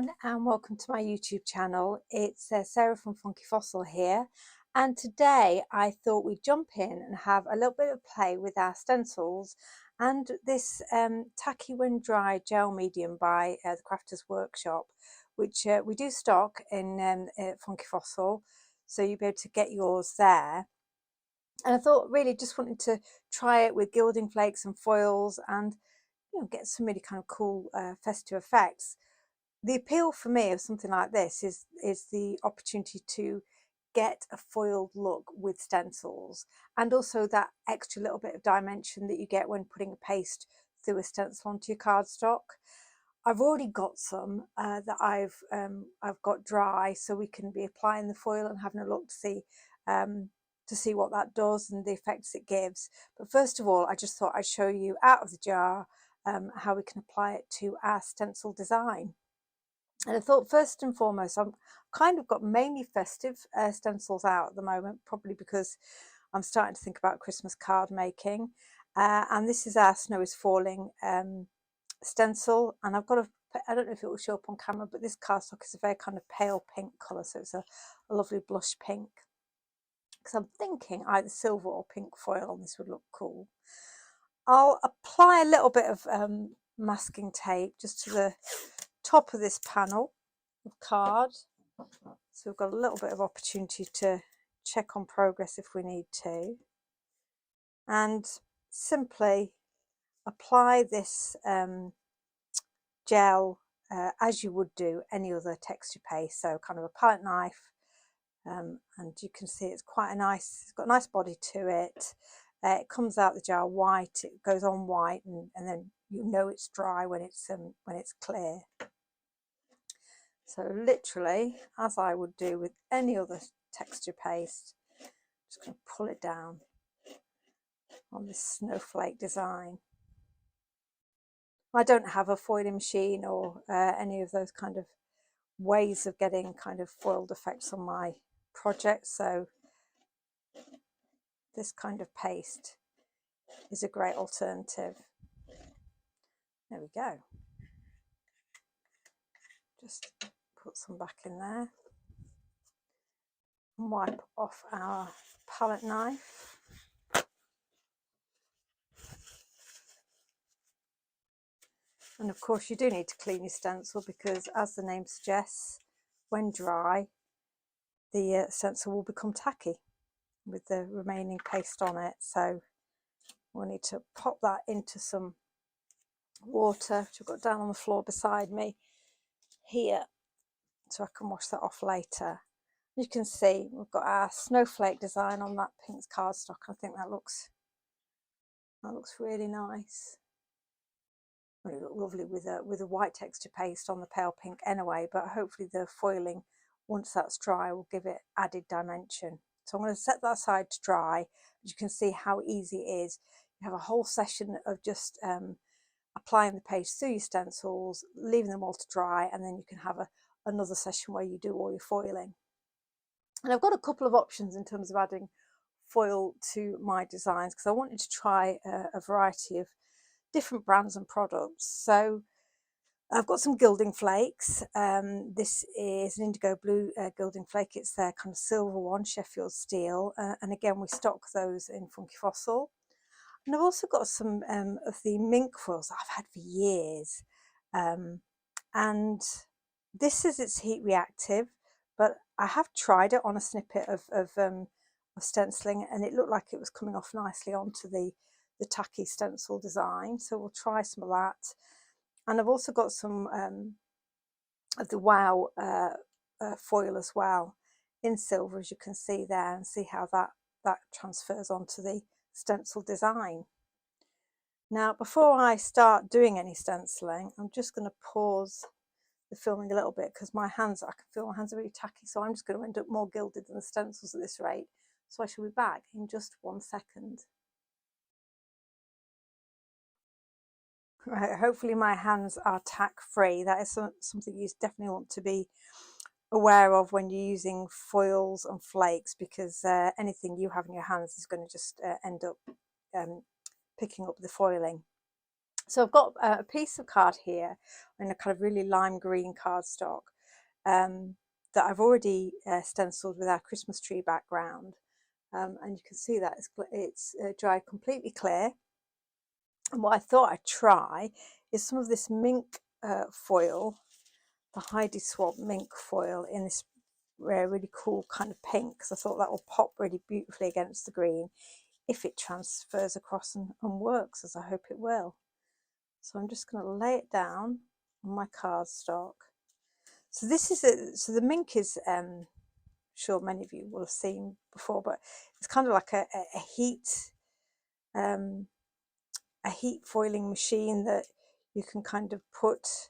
everyone, and welcome to my YouTube channel. It's Sarah from Funky Fossil here, and today I thought we'd jump in and have a little bit of play with our stencils and this Tacky When Dry gel medium by the Crafters Workshop, which we do stock in Funky Fossil, so you'll be able to get yours there. And I thought really just wanted to try it with gilding flakes and foils and get some really kind of cool festive effects. The appeal for me of something like this is the opportunity to get a foiled look with stencils, and also that extra little bit of dimension that you get when putting a paste through a stencil onto your cardstock. I've already got some that I've got dry, so we can be applying the foil and having a look to see what that does and the effects it gives. But first of all, I just thought I'd show you out of the jar how we can apply it to our stencil design. And I thought first and foremost, I'm kind of got mainly festive stencils out at the moment, probably because I'm starting to think about Christmas card making. And this is our Snow is Falling stencil. And I've got I don't know if it will show up on camera, but this cardstock is a very kind of pale pink colour. So it's a lovely blush pink. Because I'm thinking either silver or pink foil on this would look cool. I'll apply a little bit of masking tape just to the top of this panel of card, so we've got a little bit of opportunity to check on progress if we need to, and simply apply this gel as you would do any other texture paste, so kind of a palette knife, and you can see it's quite it's got a nice body to it. It comes out the jar white, it goes on white, and then you know it's dry when it's clear. So literally, as I would do with any other texture paste, just going to pull it down on this snowflake design. I don't have a foiling machine or any of those kind of ways of getting kind of foiled effects on my project, so this kind of paste is a great alternative. There we go. Just put some back in there and wipe off our palette knife. And of course you do need to clean your stencil, because as the name suggests, when dry the stencil will become tacky with the remaining paste on it. So we'll need to pop that into some water, which I've got down on the floor beside me here, so I can wash that off later. You can see we've got our snowflake design on that pink cardstock. I think that looks really nice. Well, it look lovely with a white texture paste on the pale pink anyway, but hopefully the foiling, once that's dry, will give it added dimension. So I'm going to set that aside to dry. You can see how easy it is. You have a whole session of just applying the paste through your stencils, leaving them all to dry, and then you can have another session where you do all your foiling. And I've got a couple of options in terms of adding foil to my designs, because I wanted to try a variety of different brands and products. So I've got some gilding flakes. This is an indigo blue gilding flake. It's their kind of silver one, Sheffield steel, and again we stock those in Funky Fossil. And I've also got some of the mink foils that I've had for years, and this is its heat reactive, but I have tried it on a snippet of stenciling, and it looked like it was coming off nicely onto the tacky stencil design, so we'll try some of that. And I've also got some of the Wow foil as well in silver, as you can see there, and see how that transfers onto the stencil design. Now, before I start doing any stenciling, I'm just going to pause the filming a little bit, because I can feel my hands are really tacky, so I'm just going to end up more gilded than the stencils at this rate. So I shall be back in just 1 second. Right, hopefully my hands are tack free. That is something you definitely want to be aware of when you're using foils and flakes, because anything you have in your hands is going to just end up picking up the foiling. So I've got a piece of card here in a kind of really lime green cardstock that I've already stenciled with our Christmas tree background. And you can see that it's dried completely clear. And what I thought I'd try is some of this mink foil, the Heidi Swap mink foil, in this really cool kind of pink, because I thought that will pop really beautifully against the green if it transfers across and works, as I hope it will. So I'm just going to lay it down on my cardstock. So this is so the mink is sure many of you will have seen before, but it's kind of like a heat foiling machine that you can kind of put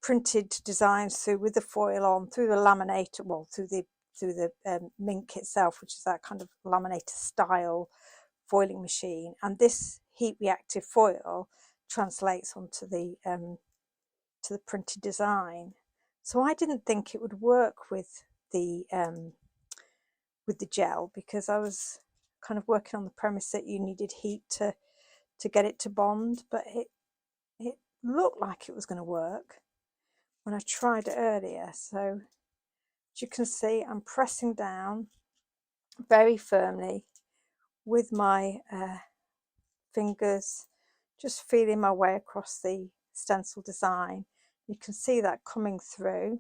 printed designs through with the foil on, through the laminator, well, through the mink itself, which is that kind of laminator style foiling machine. And this heat reactive foil translates onto the to the printed design. So I didn't think it would work with the gel, because I was kind of working on the premise that you needed heat to get it to bond, but it looked like it was going to work when I tried it earlier. So as you can see, I'm pressing down very firmly with my fingers, just feeling my way across the stencil design. You can see that coming through,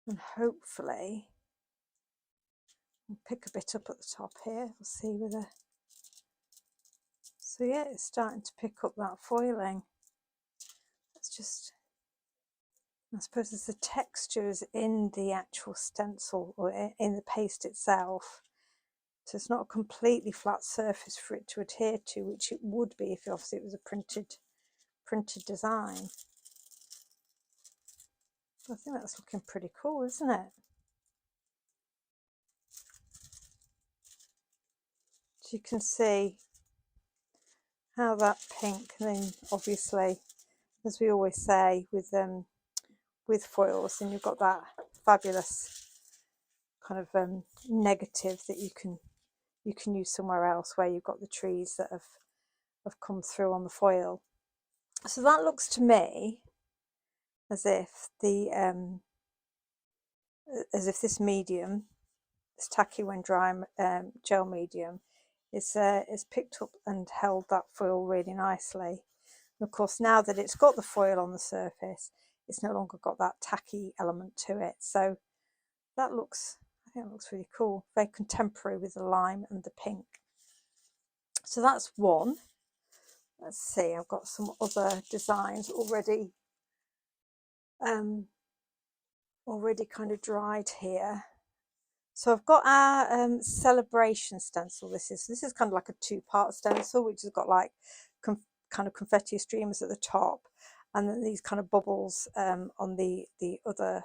and hopefully I'll pick a bit up at the top here. We'll see whether. So yeah, it's starting to pick up that foiling. It's just, I suppose there's the textures in the actual stencil or in the paste itself. So it's not a completely flat surface for it to adhere to, which it would be if obviously it was a printed design. I think that's looking pretty cool, isn't it? So you can see how that pink, and then obviously, as we always say with foils, and you've got that fabulous kind of negative that you can use somewhere else, where you've got the trees that have come through on the foil. So that looks to me as if this medium, this tacky when dry gel medium, is picked up and held that foil really nicely. And of course, now that it's got the foil on the surface, it's no longer got that tacky element to it. So that looks, I think it looks really cool, very contemporary with the lime and the pink. So that's one. Let's see, I've got some other designs already kind of dried here. So I've got our celebration stencil. This is kind of like a two-part stencil, which has got like kind of confetti streamers at the top, and then these kind of bubbles on the other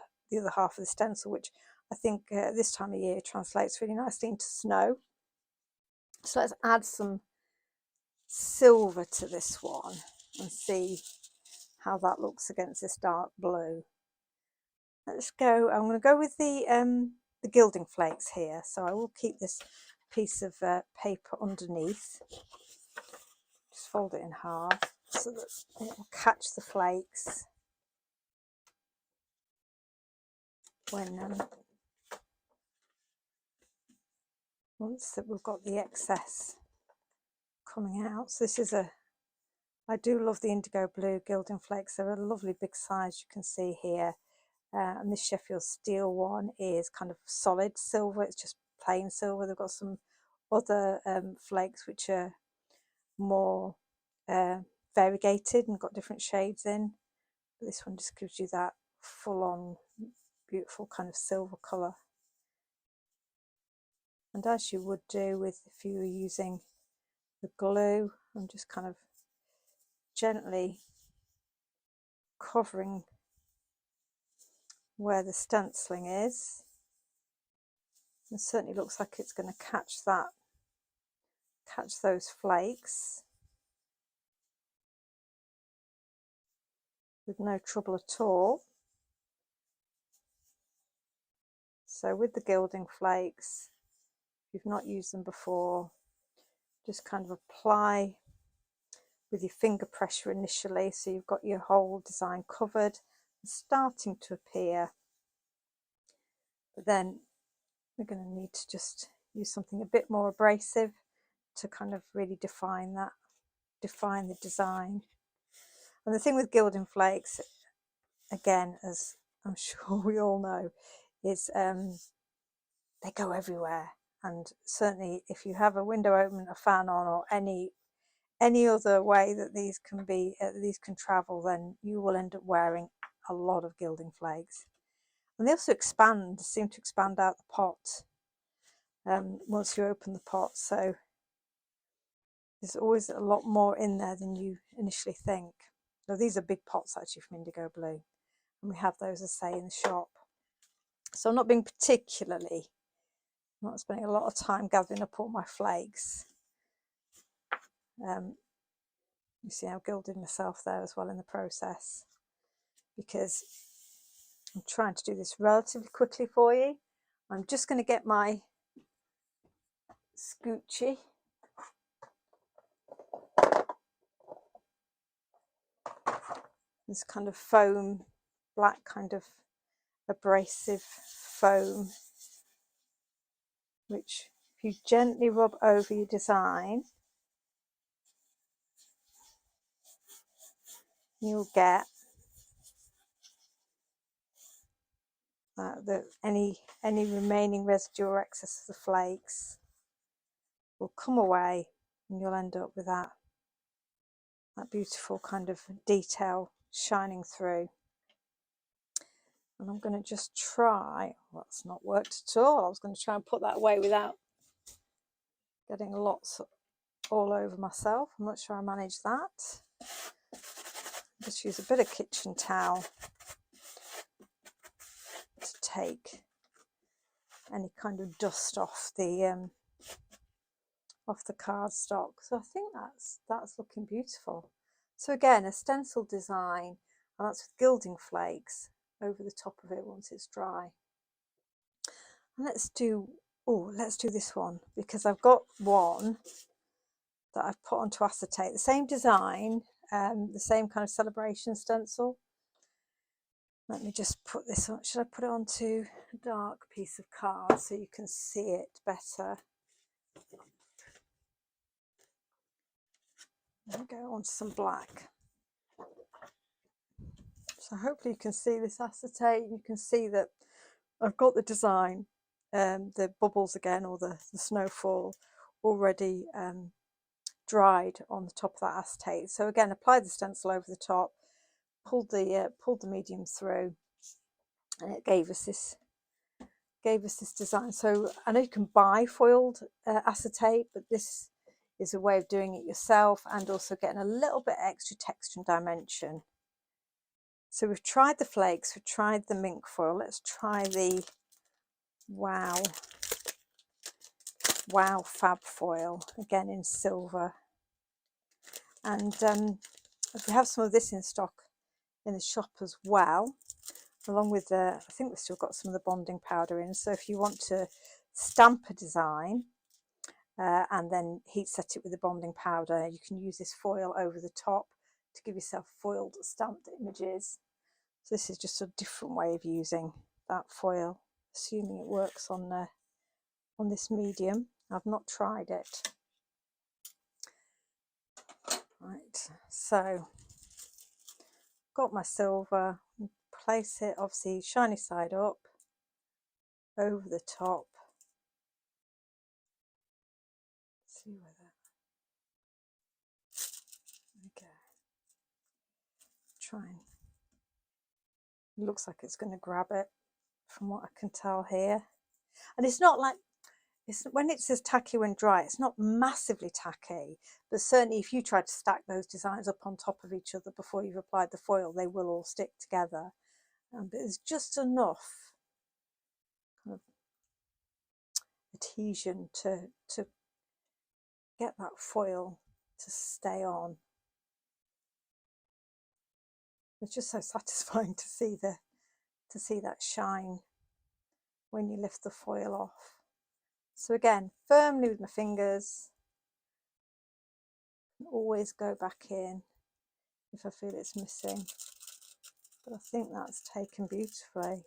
half of the stencil, which I think this time of year translates really nicely into snow. So let's add some silver to this one and see how that looks against this dark blue. Let's go. I'm going to go with the gilding flakes here. So I will keep this piece of paper underneath. Just fold it in half so that it will catch the flakes when once that we've got the excess coming out. So this is I do love the indigo blue gilding flakes. They're a lovely big size, you can see here. And this Sheffield steel one is kind of solid silver. It's just plain silver. They've got some other flakes which are more variegated and got different shades in. But this one just gives you that full-on beautiful kind of silver colour. And as you would do with if you were using the glue, I'm just kind of gently covering where the stenciling is. It certainly looks like it's going to catch those flakes with no trouble at all. So with the gilding flakes, if you've not used them before, just kind of apply with your finger pressure initially, so you've got your whole design covered and starting to appear. But then we're going to need to just use something a bit more abrasive to kind of really define the design. And the thing with gilding flakes, again, as I'm sure we all know, is they go everywhere. And certainly if you have a window open, a fan on, or any other way that these can travel, then you will end up wearing a lot of gilding flakes. And they also seem to expand out the pot once you open the pot. So there's always a lot more in there than you initially think. So these are big pots actually from Indigo Blue, and we have those, as I say, in the shop. So I'm not being not spending a lot of time gathering up all my flakes. You see I've gilded myself there as well in the process, because I'm trying to do this relatively quickly for you. I'm just going to get my scoochie this kind of foam, black kind of abrasive foam, which if you gently rub over your design, you'll get that any remaining residue or excess of the flakes will come away, and you'll end up with that beautiful kind of detail shining through. And I'm going to just try, well, that's not worked at all. I was going to try and put that away without getting lots all over myself. I'm not sure I managed that. Just use a bit of kitchen towel to take any kind of dust off the cardstock. So I think that's looking beautiful. So again, a stencil design, and that's with gilding flakes over the top of it once it's dry. And let's do this one, because I've got one that I've put onto acetate, the same design, the same kind of celebration stencil. Let me just put this on. Should I put it onto a dark piece of card so you can see it better? And go on to some black. So hopefully you can see this acetate. You can see that I've got the design, the bubbles again, or the snowfall already dried on the top of that acetate. So again, apply the stencil over the top, pulled the medium through, and it gave us this design. So I know you can buy foiled acetate, but this is a way of doing it yourself and also getting a little bit extra texture and dimension. So we've tried the flakes, we've tried the mink foil. Let's try the Wow Fab foil, again in silver. And if we have some of this in stock in the shop as well, along with I think we've still got some of the bonding powder in. So if you want to stamp a design and then heat set it with the bonding powder, you can use this foil over the top to give yourself foiled stamped images. So this is just a different way of using that foil, assuming it works on this medium. I've not tried it. Right, so got my silver, place it obviously shiny side up over the top. Let's see whether, there we go. Try and, it looks like it's going to grab it from what I can tell here. And it's not like, when it says tacky when dry, it's not massively tacky, but certainly if you try to stack those designs up on top of each other before you've applied the foil, they will all stick together. But there's just enough kind of adhesion to get that foil to stay on. It's just so satisfying to see that shine when you lift the foil off. So again, firmly with my fingers, always go back in if I feel it's missing, but I think that's taken beautifully.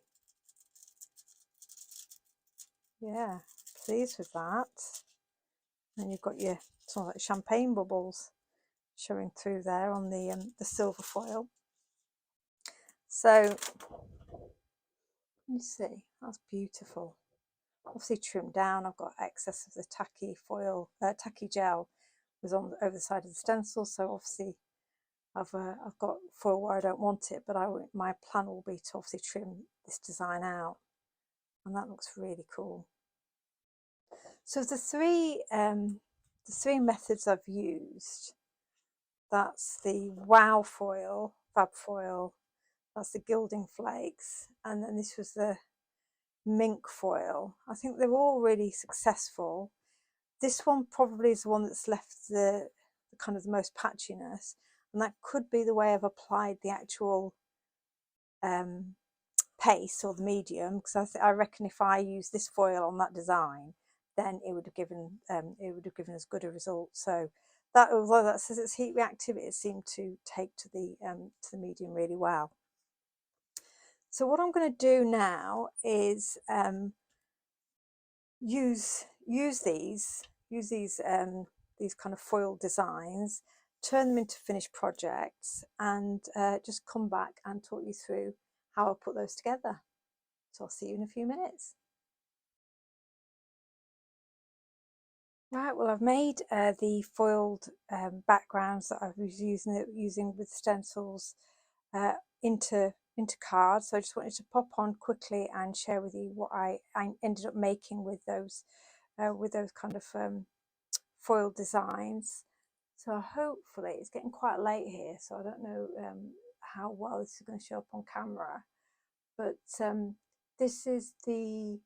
Yeah, pleased with that. And you've got your sort of like champagne bubbles showing through there on the silver foil. So you see, that's beautiful. Obviously trimmed down. I've got excess of the tacky foil, tacky gel was on over the side of the stencil, so obviously I've got foil where I don't want it, but my plan will be to obviously trim this design out, and that looks really cool. So the three methods I've used, that's the wow foil, fab foil, that's the gilding flakes, and then this was the mink foil. I think they're all really successful. This one probably is the one that's left the kind of the most patchiness, and that could be the way I've applied the actual paste or the medium, because I reckon if I use this foil on that design, then it would have given as good a result. So that, although that says it's heat reactive, it seemed to take to the medium really well. So what I'm going to do now is use these kind of foil designs, turn them into finished projects, and just come back and talk you through how I'll put those together. So I'll see you in a few minutes. Right, well, I've made the foiled backgrounds that I was using with stencils into cards. So I just wanted to pop on quickly and share with you what I ended up making with those kind of foil designs. So hopefully, it's getting quite late here, so I don't know how well this is going to show up on camera, but this is the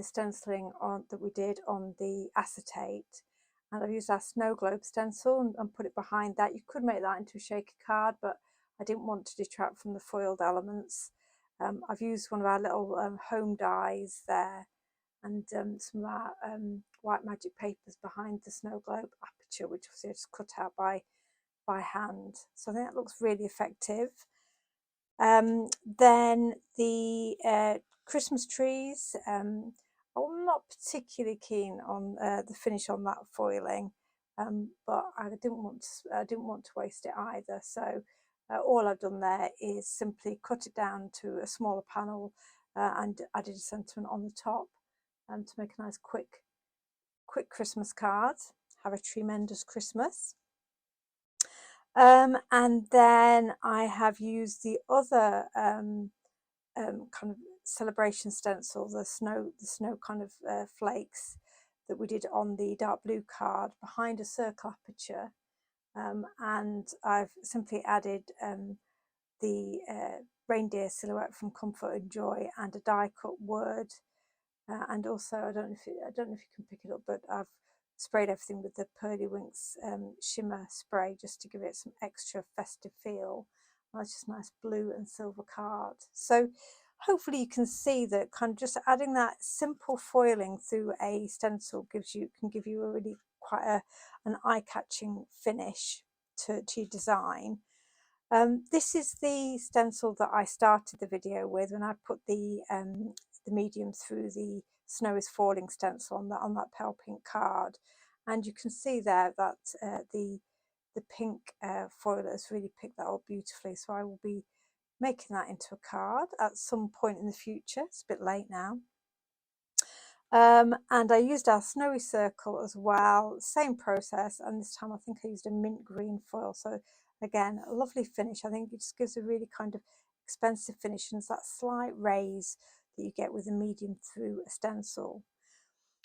stenciling that we did on the acetate, and I've used our snow globe stencil and put it behind that. You could make that into a shaky card, but I didn't want to detract from the foiled elements. I've used one of our little home dies there, and some of our white magic papers behind the snow globe aperture, which obviously I just cut out by hand. So I think that looks really effective. Then the Christmas trees, I'm not particularly keen on the finish on that foiling, but I didn't want to waste it either. So all I've done there is simply cut it down to a smaller panel and added a sentiment on the top to make a nice quick Christmas card. Have a tremendous Christmas. And then I have used the other kind of celebration stencil, the snow kind of flakes that we did on the dark blue card behind a circle aperture, and I've simply added the reindeer silhouette from Comfort and Joy and a die cut word, and also I don't know if you can pick it up, but I've sprayed everything with the Pearly Winks shimmer spray just to give it some extra festive feel. That's just a nice blue and silver card. So hopefully you can see that kind of just adding that simple foiling through a stencil can give you a really quite an eye-catching finish to your design. This is the stencil that I started the video with when I put the medium through the Snow is Falling stencil on that pale pink card, and you can see there that the pink foil has really picked that up beautifully. So I will be making that into a card at some point in the future. It's a bit late now. And I used our snowy circle as well, same process, and this time I think I used a mint green foil. So again, a lovely finish. I think it just gives a really kind of expensive finish, and it's that slight raise that you get with a medium through a stencil.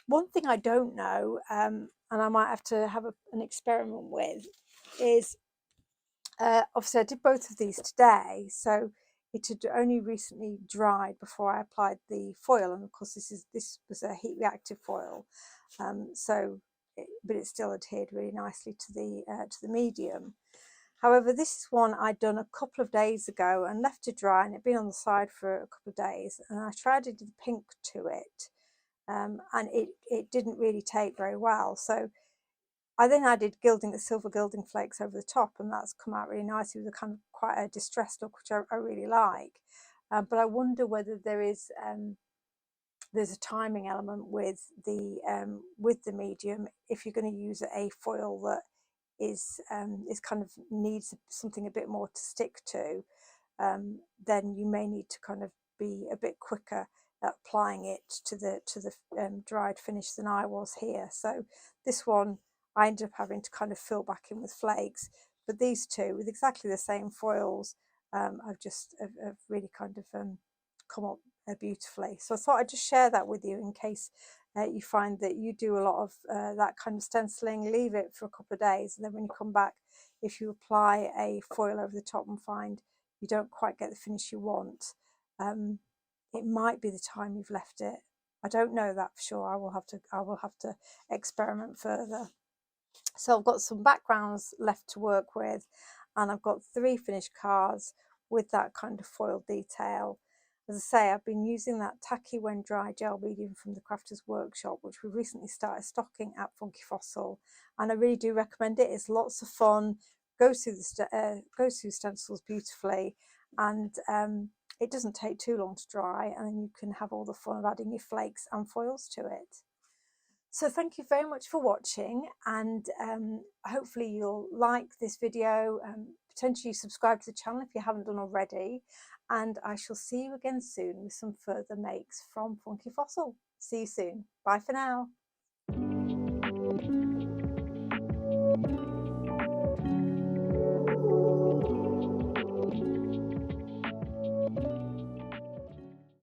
One thing I don't know, and I might have to have an experiment with, is obviously I did both of these today, so it had only recently dried before I applied the foil, and of course this was a heat reactive foil, but it still adhered really nicely to the medium. However, this is one I'd done a couple of days ago and left to dry, and it'd been on the side for a couple of days, and I tried to do the pink to it, and it didn't really take very well. So I then added silver gilding flakes over the top, and that's come out really nicely with a kind of quite a distressed look, which I really like. But I wonder whether there's a timing element with the medium. If you're going to use a foil that is kind of needs something a bit more to stick to, then you may need to kind of be a bit quicker at applying it to the dried finish than I was here. So this one I ended up having to kind of fill back in with flakes, but these two with exactly the same foils have really kind of come up beautifully. So I thought I'd just share that with you in case you find that you do a lot of that kind of stenciling. Leave it for a couple of days, and then when you come back, if you apply a foil over the top and find you don't quite get the finish you want, it might be the time you've left it. I don't know that for sure. I will have to experiment further. So I've got some backgrounds left to work with, and I've got 3 finished cards with that kind of foil detail. As I say, I've been using that Tacky When Dry gel medium from the Crafters Workshop, which we recently started stocking at Funky Fossil, and I really do recommend it. It's lots of fun, goes through stencils beautifully, and it doesn't take too long to dry, and then you can have all the fun of adding your flakes and foils to it. So thank you very much for watching, and hopefully you'll like this video, potentially subscribe to the channel if you haven't done already, and I shall see you again soon with some further makes from Funky Fossil. See you soon. Bye for now.